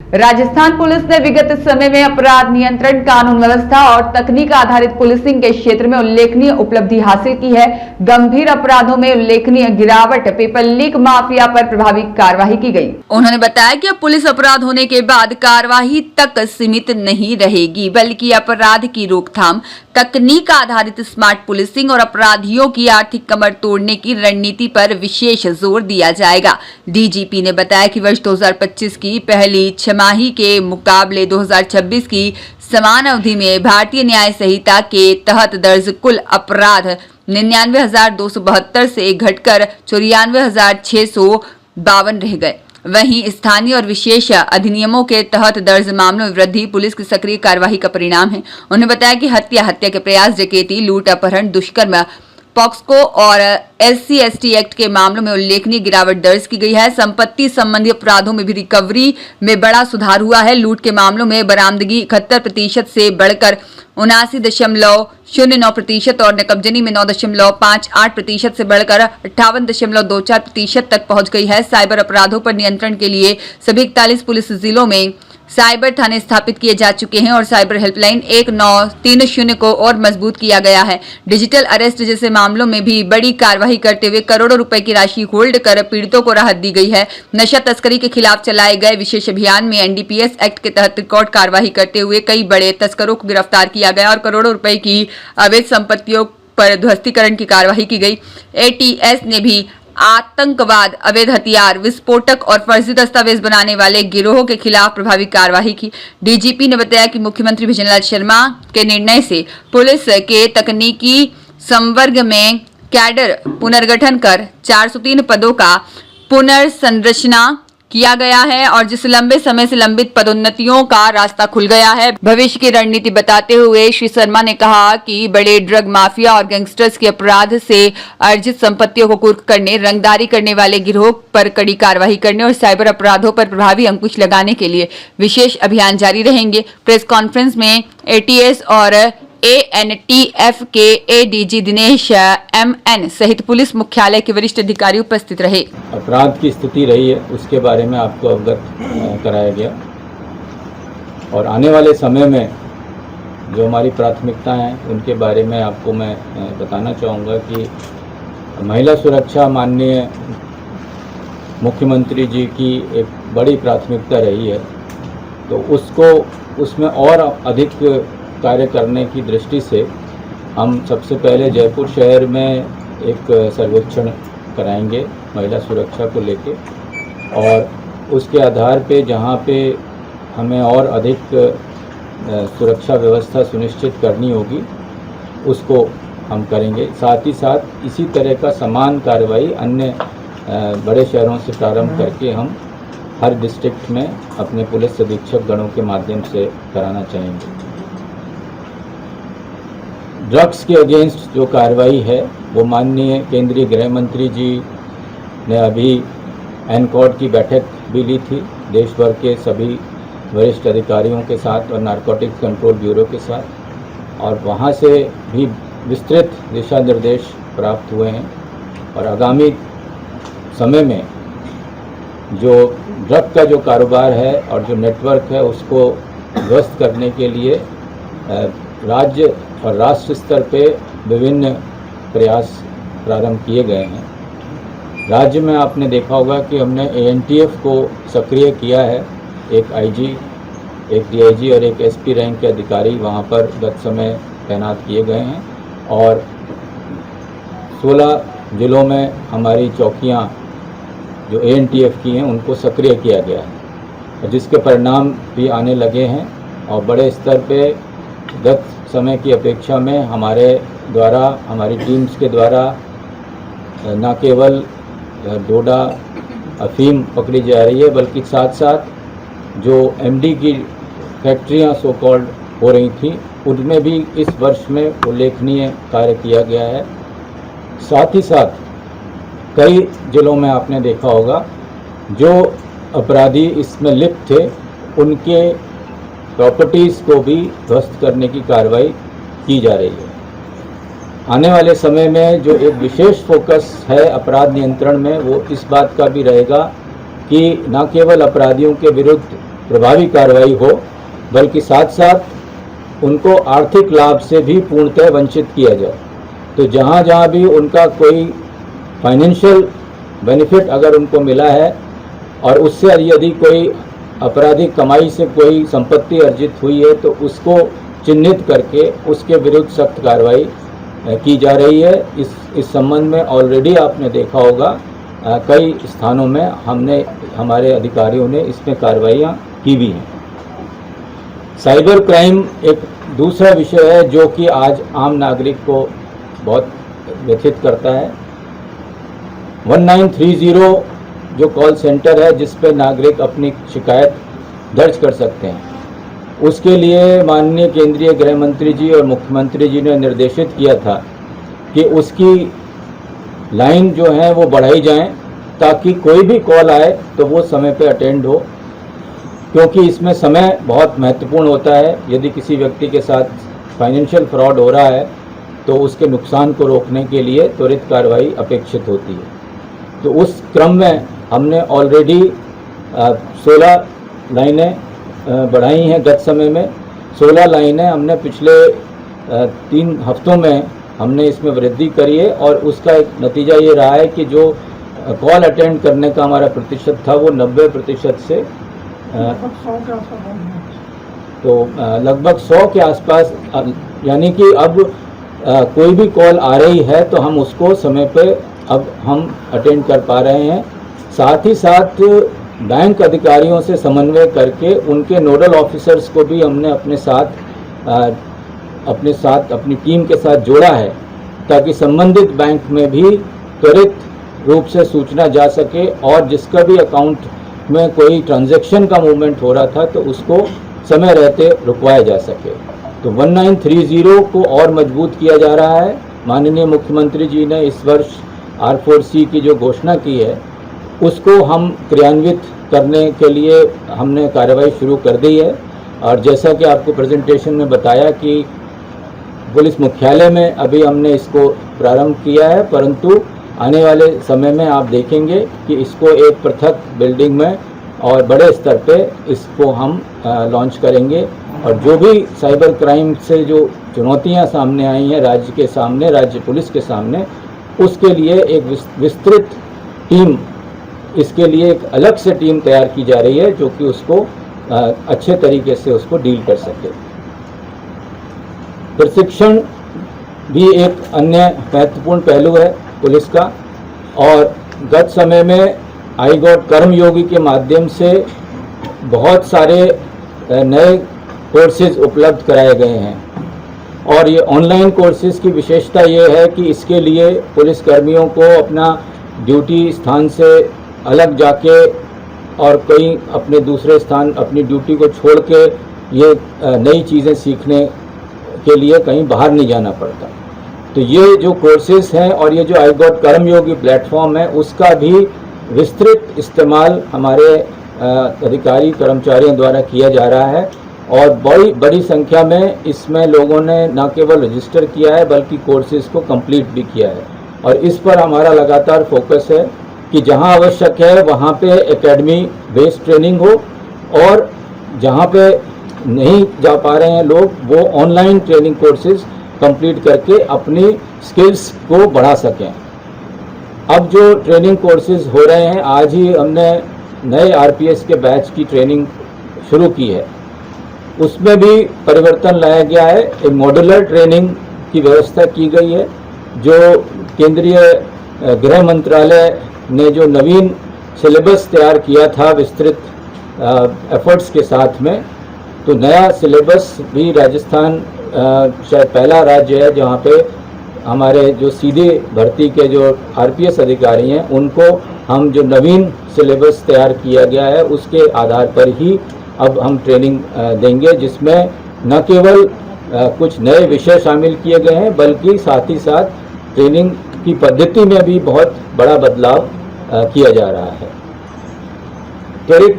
Rajasthan police ने विगत समय में अपराध नियंत्रण, कानून व्यवस्था और तकनीक आधारित पुलिसिंग के क्षेत्र में उल्लेखनीय उपलब्धि हासिल की है। गंभीर अपराधों में उल्लेखनीय गिरावट, पेपर लीक माफिया पर प्रभावी कार्रवाई की गई। उन्होंने बताया कि अब पुलिस अपराध होने के बाद कार्रवाई तक सीमित नहीं रहेगी, बल्कि अपराध की रोकथाम, तकनीक आधारित स्मार्ट पुलिसिंग और अपराधियों की आर्थिक कमर तोड़ने की रणनीति पर विशेष जोर दिया जाएगा। डीजीपी ने बताया कि वर्ष 2025 की पहली छमाही के मुकाबले 2026 की समान अवधि में भारतीय न्याय संहिता के तहत दर्ज कुल अपराध 99,272 से घटकर 94,652 रह गए। वहीं स्थानीय और विशेष अधिनियमों के तहत दर्ज मामलों में वृद्धि पुलिस की सक्रिय कार्यवाही का परिणाम है। उन्होंने बताया कि हत्या के प्रयास, डकैती, लूट, अपहरण, दुष्कर्म, पॉक्सको और SC/ST एक्ट के मामलों में उल्लेखनीय गिरावट दर्ज की गई है। संपत्ति संबंधी अपराधों में भी रिकवरी में बड़ा सुधार हुआ है। लूट के मामलों में बरामदगी 71% से बढ़कर 79.09% और नकबजनी में 9.58% से बढ़कर 58.24% तक पहुंच गई है। साइबर अपराधों पर नियंत्रण के लिए सभी 41 पुलिस जिलों में साइबर थाने स्थापित किए जा चुके हैं और साइबर हेल्पलाइन 1930 को और मजबूत किया गया है। डिजिटल अरेस्ट जैसे मामलों में भी बड़ी कार्रवाई करते हुए करोड़ों रुपए की राशि होल्ड कर पीड़ितों को राहत दी गई है। नशा तस्करी के खिलाफ चलाए गए विशेष अभियान में NDPS एक्ट के तहत रिकॉर्ड कार्रवाई करते हुए कई बड़े तस्करों को गिरफ्तार किया गया और करोड़ों रुपए की अवैध संपत्तियों पर ध्वस्तीकरण की कार्रवाई की गई। ATS ने भी आतंकवाद, अवैध हथियार, विस्फोटक और फर्जी दस्तावेज बनाने वाले गिरोह के खिलाफ प्रभावी कार्रवाई की। डीजीपी ने बताया कि मुख्यमंत्री भजनलाल शर्मा के निर्णय से पुलिस के तकनीकी संवर्ग में कैडर पुनर्गठन कर 403 पदों का पुनर्संरचना किया गया है और जिस लंबे समय से लंबित पदोन्नतियों का रास्ता खुल गया है। भविष्य की रणनीति बताते हुए श्री शर्मा ने कहा कि बड़े ड्रग माफिया और गैंगस्टर्स के अपराध से अर्जित संपत्तियों को कुर्क करने, रंगदारी करने वाले गिरोह पर कड़ी कार्रवाई करने और साइबर अपराधों पर प्रभावी अंकुश लगाने के लिए विशेष अभियान जारी रहेंगे। प्रेस कॉन्फ्रेंस में ATS और ANTF के ADG दिनेश MN सहित पुलिस मुख्यालय के वरिष्ठ अधिकारी उपस्थित रहे। अपराध की स्थिति रही है उसके बारे में आपको अवगत कराया गया और आने वाले समय में जो हमारी प्राथमिकताएं हैं उनके बारे में आपको मैं बताना चाहूँगा कि महिला सुरक्षा माननीय मुख्यमंत्री जी की एक बड़ी प्राथमिकता रही है, तो उसमें और अधिक कार्य करने की दृष्टि से हम सबसे पहले जयपुर शहर में एक सर्वेक्षण कराएंगे महिला सुरक्षा को लेके और उसके आधार पे जहाँ पे हमें और अधिक सुरक्षा व्यवस्था सुनिश्चित करनी होगी उसको हम करेंगे। साथ ही साथ इसी तरह का समान कार्रवाई अन्य बड़े शहरों से प्रारंभ करके हम हर डिस्ट्रिक्ट में अपने पुलिस अधीक्षक गणों के माध्यम से कराना चाहेंगे। ड्रग्स के अगेंस्ट जो कार्रवाई है वो माननीय केंद्रीय गृह मंत्री जी ने अभी NCOD की बैठक भी ली थी देश भर के सभी वरिष्ठ अधिकारियों के साथ और नारकोटिक्स कंट्रोल ब्यूरो के साथ, और वहाँ से भी विस्तृत दिशा निर्देश प्राप्त हुए हैं और आगामी समय में जो ड्रग का जो कारोबार है और जो नेटवर्क है उसको ध्वस्त करने के लिए राज्य और राष्ट्र स्तर पे विभिन्न प्रयास प्रारंभ किए गए हैं। राज्य में आपने देखा होगा कि हमने ANTF को सक्रिय किया है। एक IG, एक DIG और एक SP रैंक के अधिकारी वहाँ पर गत समय तैनात किए गए हैं और 16 जिलों में हमारी चौकियाँ जो ANTF की हैं उनको सक्रिय किया गया है, जिसके परिणाम भी आने लगे हैं और बड़े स्तर पे गत समय की अपेक्षा में हमारे द्वारा, हमारी टीम्स के द्वारा न केवल डोडा अफीम पकड़ी जा रही है बल्कि साथ साथ जो MD की फैक्ट्रियां सो कॉल्ड हो रही थी उनमें भी इस वर्ष में उल्लेखनीय कार्य किया गया है। साथ ही साथ कई जिलों में आपने देखा होगा जो अपराधी इसमें लिप्त थे उनके प्रॉपर्टीज़ को भी ध्वस्त करने की कार्रवाई की जा रही है। आने वाले समय में जो एक विशेष फोकस है अपराध नियंत्रण में वो इस बात का भी रहेगा कि न केवल अपराधियों के विरुद्ध प्रभावी कार्रवाई हो, बल्कि साथ साथ उनको आर्थिक लाभ से भी पूर्णतः वंचित किया जाए। तो जहाँ जहाँ भी उनका कोई फाइनेंशियल बेनिफिट अगर उनको मिला है और उससे यदि कोई आपराधिक कमाई से कोई संपत्ति अर्जित हुई है तो उसको चिन्हित करके उसके विरुद्ध सख्त कार्रवाई की जा रही है। इस संबंध में ऑलरेडी आपने देखा होगा कई स्थानों में हमारे अधिकारियों ने इसमें कार्रवाइयाँ की भी हैं। साइबर क्राइम एक दूसरा विषय है जो कि आज आम नागरिक को बहुत व्यथित करता है। 1930 जो कॉल सेंटर है जिस पे नागरिक अपनी शिकायत दर्ज कर सकते हैं, उसके लिए माननीय केंद्रीय गृह मंत्री जी और मुख्यमंत्री जी ने निर्देशित किया था कि उसकी लाइन जो है वो बढ़ाई जाए ताकि कोई भी कॉल आए तो वो समय पे अटेंड हो, क्योंकि इसमें समय बहुत महत्वपूर्ण होता है। यदि किसी व्यक्ति के साथ फाइनेंशियल फ्रॉड हो रहा है तो उसके नुकसान को रोकने के लिए त्वरित कार्रवाई अपेक्षित होती है। तो उस क्रम में हमने ऑलरेडी 16 लाइनें बढ़ाई हैं। गत समय में 16 लाइनें हमने पिछले 3 हफ्तों में हमने इसमें वृद्धि करी है और उसका एक नतीजा ये रहा है कि जो कॉल अटेंड करने का हमारा प्रतिशत था वो 90% से तो लगभग 100 के आसपास, यानी कि अब कोई भी कॉल आ रही है तो हम उसको समय पे अब हम अटेंड कर पा रहे हैं। साथ ही साथ बैंक अधिकारियों से समन्वय करके उनके नोडल ऑफिसर्स को भी हमने अपने साथ अपनी टीम के साथ जोड़ा है ताकि संबंधित बैंक में भी त्वरित रूप से सूचना जा सके और जिसका भी अकाउंट में कोई ट्रांजैक्शन का मूवमेंट हो रहा था तो उसको समय रहते रुकवाया जा सके। तो 1930 को और मजबूत किया जा रहा है। माननीय मुख्यमंत्री जी ने इस वर्ष R4C की जो घोषणा की है उसको हम क्रियान्वित करने के लिए हमने कार्रवाई शुरू कर दी है। और जैसा कि आपको प्रेजेंटेशन में बताया कि पुलिस मुख्यालय में अभी हमने इसको प्रारंभ किया है, परंतु आने वाले समय में आप देखेंगे कि इसको एक पृथक बिल्डिंग में और बड़े स्तर पे इसको हम लॉन्च करेंगे। और जो भी साइबर क्राइम से जो चुनौतियां सामने आई हैं राज्य के सामने, राज्य पुलिस के सामने, उसके लिए एक विस्तृत टीम, इसके लिए एक अलग से टीम तैयार की जा रही है जो कि उसको अच्छे तरीके से उसको डील कर सके। प्रशिक्षण भी एक अन्य महत्वपूर्ण पहलू है पुलिस का, और गत समय में आई गॉट कर्मयोगी के माध्यम से बहुत सारे नए कोर्सेज उपलब्ध कराए गए हैं। और ये ऑनलाइन कोर्सेज की विशेषता ये है कि इसके लिए पुलिस कर्मियों को अपना ड्यूटी स्थान से अलग जाके और कहीं अपने दूसरे स्थान अपनी ड्यूटी को छोड़ के ये नई चीज़ें सीखने के लिए कहीं बाहर नहीं जाना पड़ता। तो ये जो कोर्सेज हैं और ये जो आई गॉट कर्मयोगी प्लेटफॉर्म है उसका भी विस्तृत इस्तेमाल हमारे अधिकारी कर्मचारियों द्वारा किया जा रहा है। और बड़ी संख्या में इसमें लोगों ने न केवल रजिस्टर किया है बल्कि कोर्सेज को कंप्लीट भी किया है। और इस पर हमारा लगातार फोकस है कि जहां आवश्यक है वहां पे एकेडमी बेस्ड ट्रेनिंग हो, और जहां पे नहीं जा पा रहे हैं लोग वो ऑनलाइन ट्रेनिंग कोर्सेज कंप्लीट करके अपनी स्किल्स को बढ़ा सकें। अब जो ट्रेनिंग कोर्सेज हो रहे हैं, आज ही हमने नए RPS के बैच की ट्रेनिंग शुरू की है, उसमें भी परिवर्तन लाया गया है। एक मॉड्यूलर ट्रेनिंग की व्यवस्था की गई है। जो केंद्रीय गृह मंत्रालय ने जो नवीन सिलेबस तैयार किया था विस्तृत एफर्ट्स के साथ में, तो नया सिलेबस भी राजस्थान शायद पहला राज्य है जहाँ पे हमारे जो सीधे भर्ती के जो RPS अधिकारी हैं उनको हम जो नवीन सिलेबस तैयार किया गया है उसके आधार पर ही अब हम ट्रेनिंग देंगे, जिसमें न केवल कुछ नए विषय शामिल किए गए हैं बल्कि साथ ही साथ ट्रेनिंग की पद्धति में भी बहुत बड़ा बदलाव किया जा रहा है। त्वरित